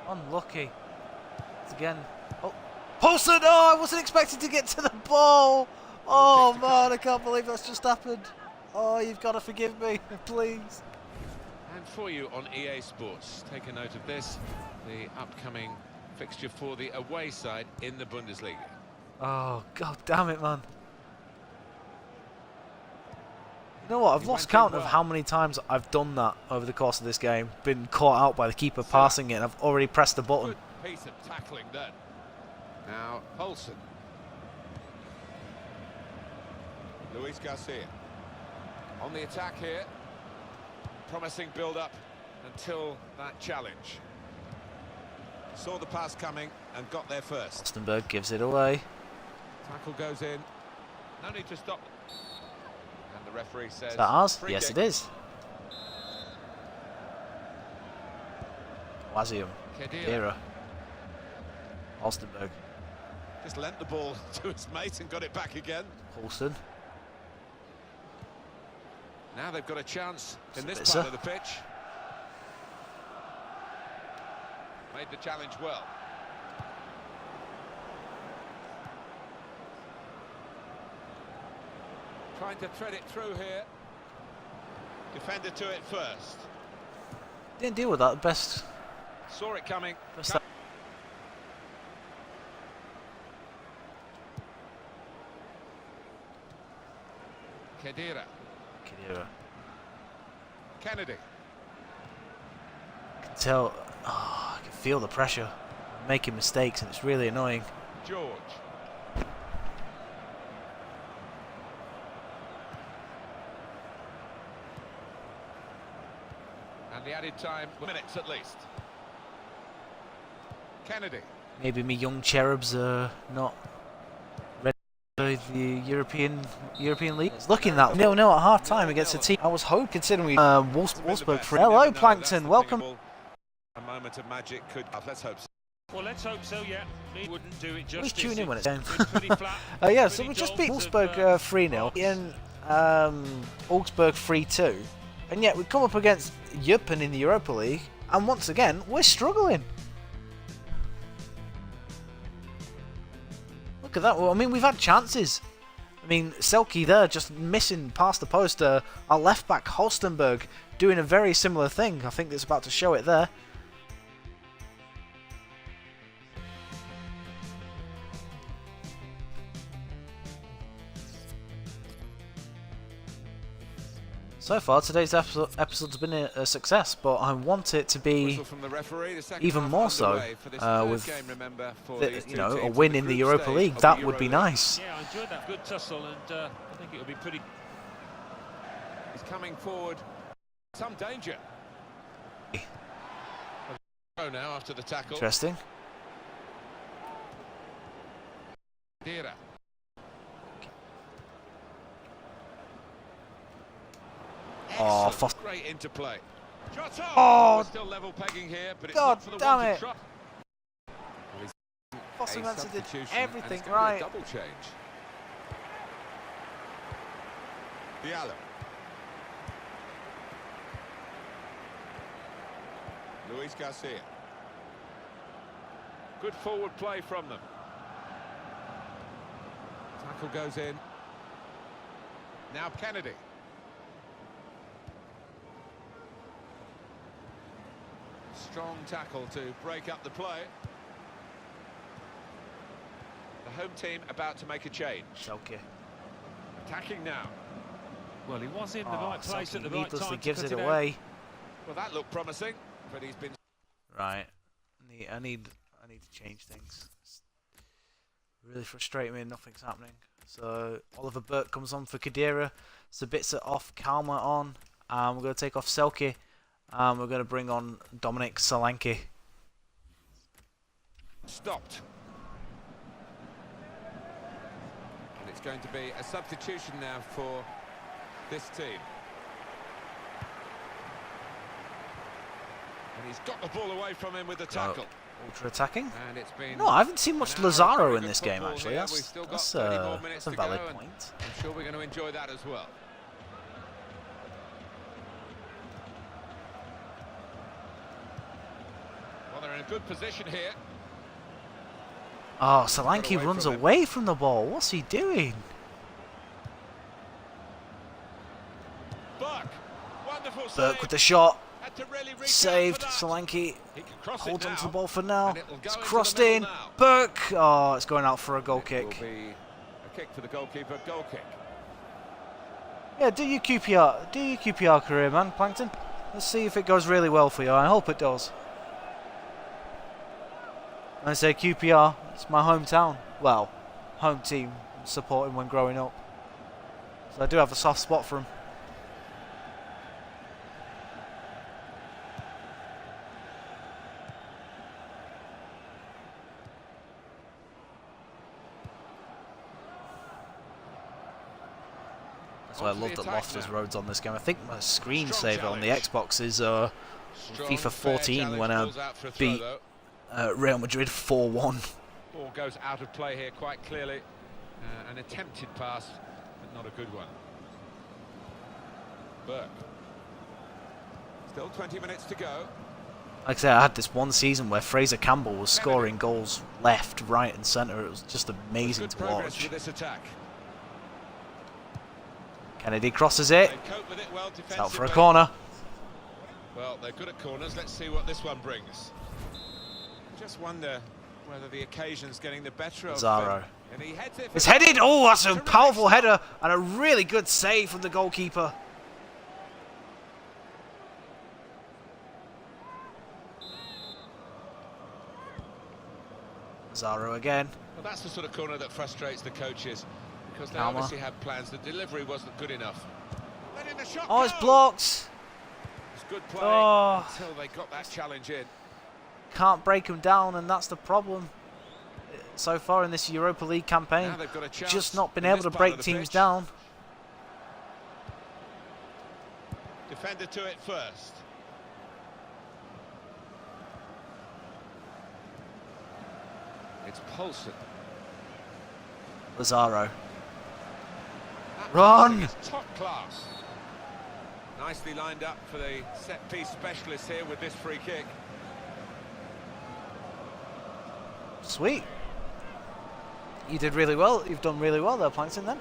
Unlucky. It's again. Oh, Holsten! Oh, I wasn't expecting to get to the ball. Oh man, I can't believe that's just happened. Oh, you've got to forgive me, please. And for you on EA Sports, take a note of this, the upcoming fixture for the away side in the Bundesliga. Oh, god damn it, man. You know what, I've He lost went in count of well. how many times I've done that over the course of this game. Been caught out by the keeper passing it and I've already pressed the button. Good piece of tackling then. Now, Olsen. Luis Garcia. On the attack here. Promising build-up until that challenge. Saw the pass coming and got there first. Holstenberg gives it away. Tackle goes in. No need to stop. And the referee says... Is that ours? free Yes, kick. it is. Wazium. Khedira. Holstenberg. Just lent the ball to his mate and got it back again. Holsten. Now they've got a chance in this Spitzer. part of the pitch. Made the challenge well. Trying to thread it through here. Defender to it first. Didn't deal with that the best. Saw it coming. best Khedira. Khedira. Kennedy. I can tell. Oh, I can feel the pressure. I'm making mistakes and it's really annoying. George. And the added time, minutes at least. Kennedy. Maybe me young cherubs are not ready for the European League. It's looking that 0-0 at half time against a team I was hoping, considering we Wolfsburg for. Hello, Plankton. Welcome. A moment of magic could. Let's hope so. Well, let's hope so, yeah. He wouldn't do it Always justice. tune in when it's down. Pretty flat, Yeah, so pretty we just dull beat to, Wolfsburg 3-0 and Augsburg 3-2, and yet we come up against Eupen in the Europa League, and once again we're struggling. Look at that. Well, I mean, we've had chances. I mean, Selke there just missing past the post. Our left back Holstenberg doing a very similar thing. I think it's about to show it there. So far, today's episode's been a success, but I want it to be Whistle from the referee, the second even half more so underway for this third with game, remember, for the, these you two know, a teams win in in the group Europa stage League. of That the would be Euro League. nice. Yeah, I enjoyed that. Good tussle, and I think it would be pretty... He's coming forward. Some danger. Oh, now after the tackle. Interesting. Khedira. Oh, Excellent. Great interplay. Shot on. Oh. We're still level pegging here, but it's God not for the damn wanted it. try. Foster A Manson did substitution, everything and it's gonna be a right. double change. Diallo. Luis Garcia. Good forward play from them. Tackle goes in. Now Kennedy. Strong tackle to break up the play. The home team about to make a change. Selke. Attacking now. Well, he was in the Oh, right place Selke at the right needlessly time to gives cut it out. away. Well, that looked promising, but he's been... Right. I need to change things. It's really frustrating me. Nothing's happening. So Oliver Burke comes on for Khedira. Sabitzer off. Kalma on. We're going to take off Selke. We're going to bring on Dominic Solanke. stopped. And it's going to be a substitution now for this team. And he's got the ball away from him with the tackle. Ultra attacking. And it's been No, I haven't seen much an hour of Lazaro very in good this game, football actually. here. That's, We've still got that's, 30 more minutes that's a to valid go, and point. I'm sure we're going to enjoy that as well. Well, they're in a good position here. Oh, Solanke runs away from the ball. What's he doing? Buck, wonderful Burke save. with the shot. Had to really reach out Saved. for that. Solanke He can cross holds it onto now, the ball for now. and it'll go It's into crossed the middle in. now. Burke. Oh, it's going out for a goal It kick. will be a kick for the goalkeeper. Goal kick. Yeah, do your QPR. Do your QPR career, man, Plankton. Let's see if it goes really well for you. I hope it does. When I say QPR, it's my hometown. Well, home team supporting when growing up. So I do have a soft spot for him. That's why I love that Loftus Road's on this game. I think my screensaver on the Xbox is FIFA 14 when I beat Real Madrid 4-1. Ball goes out of play here quite clearly. An attempted pass, but not a good one. Burke. Still 20 minutes to go. Like I said, I had this one season where Fraser Campbell was scoring goals left, right and centre. It was just amazing to watch. With this attack. Kennedy crosses it. They cope with it well It's out for a defensively. corner. Well, they're good at corners. Let's see what this one brings. Just wonder whether the occasion's getting the better of Lazaro. him. And he heads it for It's goal. headed. Oh, that's a Terrific powerful stop. header and a really good save from the goalkeeper. Lazaro again. Well, that's the sort of corner that frustrates the coaches, because they Palmer. obviously had plans. The delivery wasn't good enough. Letting the shot Oh, it's go. blocked. It's good play Oh. until they got that challenge in. Can't break them down, and that's the problem so far in this Europa League campaign. Now they've got a chance Just not been in able this to part break of the teams pitch. down. Defender to it first. It's Poulsen. Lazaro. That Run! passing is top class. Nicely lined up for the set-piece specialist here with this free kick. Sweet. You did really well. You've done really well there, Plankton, then.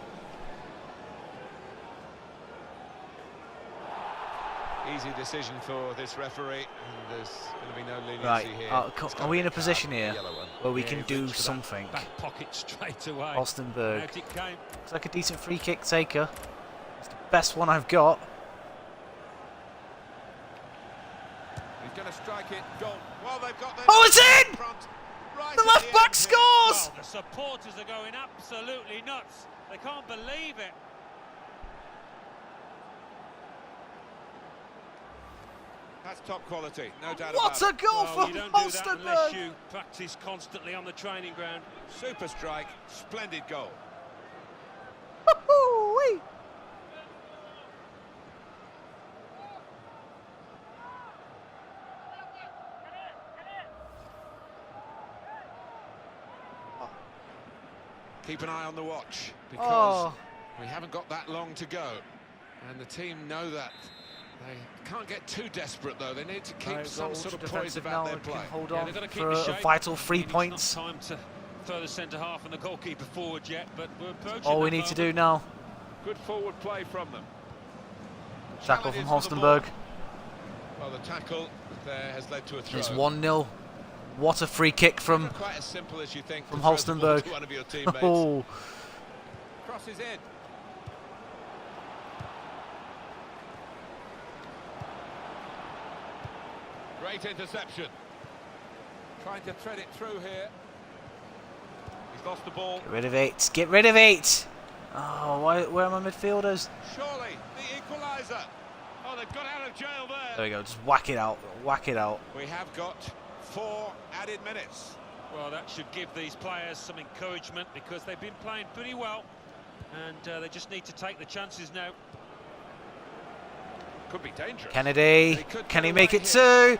Easy decision for this referee, and there's going to be no leniency Right. here. Are we in a position here where we Yeah, can he do reached for that something? Back pocket straight away. Alstenberg. Out it came. Looks like a decent free kick taker. It's the best one I've got. He's going to strike it. Goal. Well, they've got their Oh, it's in! front, right The at left back end here. scores! Well, the supporters are going absolutely nuts. They can't believe it. That's top quality, no doubt What about a goal Well, for you don't do that unless Alstenberg! you practice constantly on the training ground. it. Super strike, splendid goal. Woo-hoo-wee. Keep an eye on the watch, because Oh, we haven't got that long to go. And the team know that. They can't get too desperate, though. They need to keep Right, some got sort of ultra poise defensive about now their and can play. hold Yeah, on they've got to keep for the a shape. vital 3 I mean, points. It's not time to further centre half and the goalkeeper forward yet, but we're approaching All we that need to moment. do now. Good forward play from them. Tackle from Challenges for the ball. Holstenberg. Well, the tackle there has led to a throw. It's 1-0. What a free kick from... Not quite as simple as you think from to throw the ball Holstenberg. to one of your teammates. Oh, Crosses in. Great interception. Trying to thread it through here. He's lost the ball. get rid of it. Get rid of it. Oh, where are my midfielders? Surely the equaliser. Oh, they've got out of jail there. There we go. Just whack it out. Whack it out. We have got 4 added minutes. Well, that should give these players some encouragement because they've been playing pretty well and they just need to take the chances now. Could be dangerous. Kennedy, can he make it two?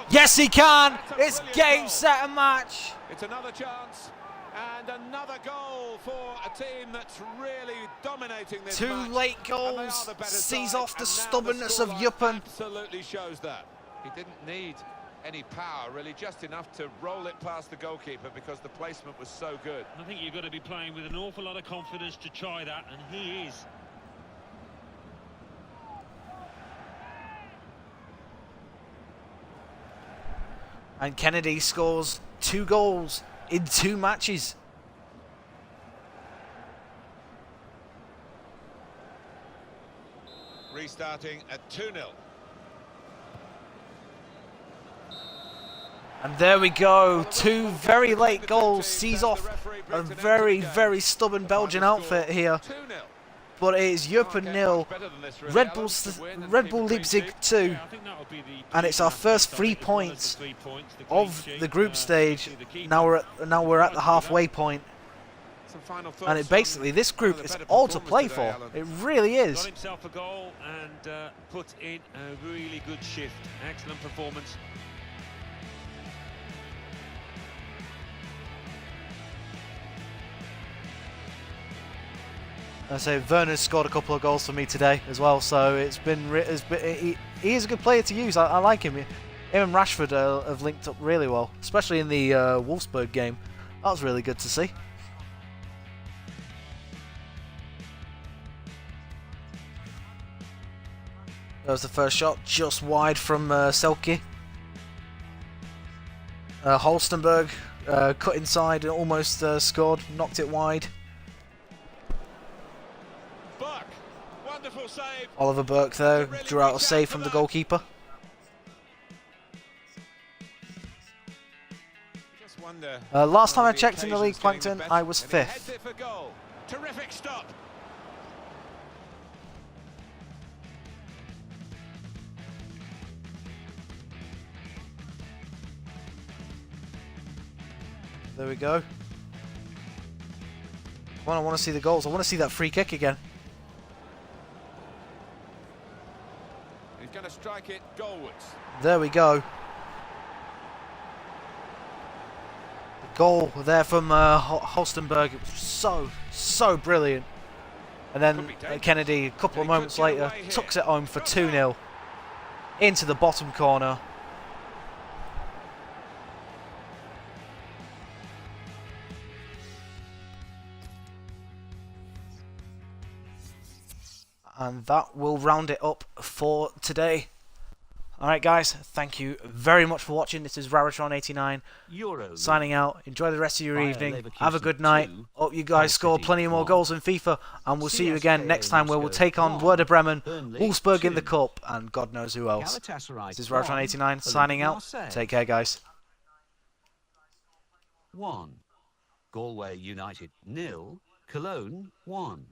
Yes, he can! It's game, set, and match! It's another chance and another goal for a team that's really dominating this Two match. late And they goals, are the better sees side, off the and now stubbornness of scoreline Yuppen. absolutely shows that. He didn't need any power, really, just enough to roll it past the goalkeeper because the placement was so good. I think you've got to be playing with an awful lot of confidence to try that, and he is. And Kennedy scores 2 goals in 2 matches. Restarting at 2-0. And there we go, 2 very late goals, sees off a very, very stubborn Belgian outfit here. 2-0. But it is Yuppen 0, Red Bull Leipzig 2, and it's our first 3 points of the group stage. Now we're at the halfway point, and it basically, this group is all to play for. It really Got is. himself a goal and put in a really good shift. Excellent performance. I say Werner's scored a couple of goals for me today as well, so he is a good player to use. I like him. Him and Rashford have linked up really well, especially in the Wolfsburg game. That was really good to see. That was the first shot, just wide from Selke. Holstenberg cut inside and almost scored, knocked it wide. Wonderful save. Oliver Burke though drew out a save from the goalkeeper. Just wonder, Last time I the checked in the league, occasion's getting Plankton, the best, I was and he heads 5th. it for goal. Terrific stop. There we go. Come on, I want to see the goals. I want to see that free kick again. He's going to strike it goalwards. There we go. The goal there from Holstenberg. It was so brilliant. And then Kennedy, a couple of moments later, tucks it home for 2-0 into the bottom corner. And that will round it up for today. Alright guys, thank you very much for watching. This is Raratron89 signing out. Enjoy the rest of your evening. Have a good night. Hope you guys score plenty more goals in FIFA. And we'll see you again next time where we'll take on Werder Bremen, Wolfsburg in the Cup, and God knows who else. This is Raratron89 signing out. Take care guys. 1. Galway United 0, Cologne 1.